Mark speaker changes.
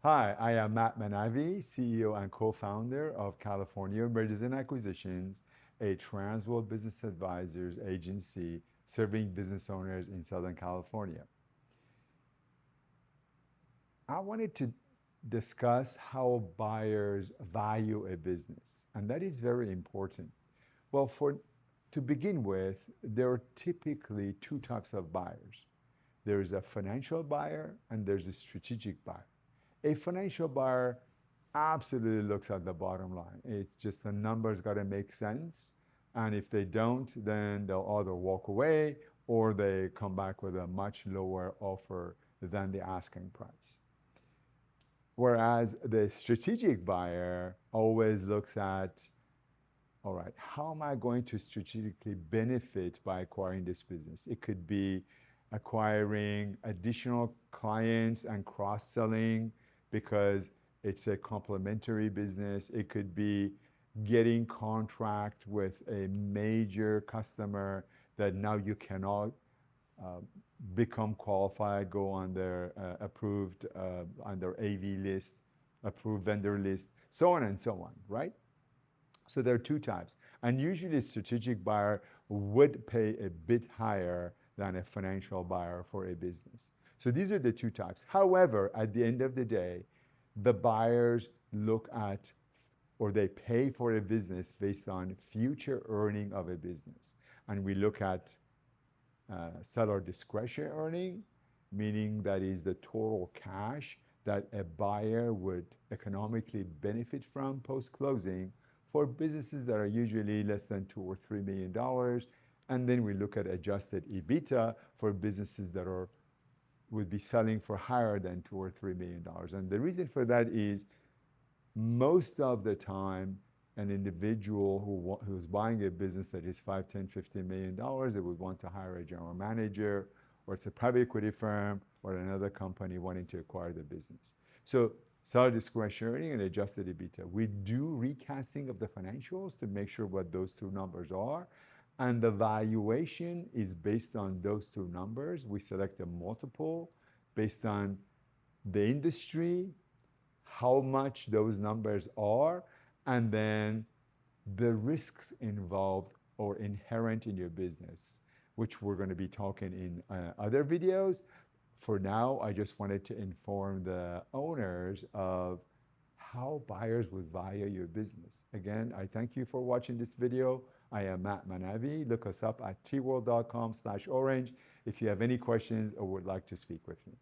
Speaker 1: Hi, I am Matt Manavi, CEO and co-founder of California Mergers and Acquisitions, a trans-world business advisors agency serving business owners in Southern California. I wanted to discuss how buyers value a business, and that is very important. Well, to begin with, there are typically two types of buyers. There's a financial buyer and there's a strategic buyer. A financial buyer absolutely looks at the bottom line. It's just the numbers got to make sense. And if they don't, then they'll either walk away or they come back with a much lower offer than the asking price. Whereas the strategic buyer always looks at, all right, how am I going to strategically benefit by acquiring this business? It could be acquiring additional clients and cross-selling because it's a complementary business. It could be getting contract with a major customer that now you cannot become qualified, go on their approved, on their AV list, approved vendor list, so on and so on, right? So there are two types. And usually a strategic buyer would pay a bit higher than a financial buyer for a business. So these are the two types. However, at the end of the day, the buyers look at or they pay for a business based on future earning of a business. And we look at seller discretion earning, meaning that is the total cash that a buyer would economically benefit from post-closing for businesses that are usually less than $2 or $3 million. And then we look at adjusted EBITDA for businesses that would be selling for higher than $2 or $3 million. And the reason for that is most of the time, an individual who's buying a business that is $5, $10, $15 million, they would want to hire a general manager, or it's a private equity firm or another company wanting to acquire the business. So seller discretion earning and adjusted EBITDA. We do recasting of the financials to make sure what those two numbers are. And the valuation is based on those two numbers. We select a multiple based on the industry, how much those numbers are, and then the risks involved or inherent in your business, which we're going to be talking in other videos. For now, I just wanted to inform the owners of how buyers would value your business. Again, I thank you for watching this video. I am Matt Manavi. Look us up at tworld.com/orange if you have any questions or would like to speak with me.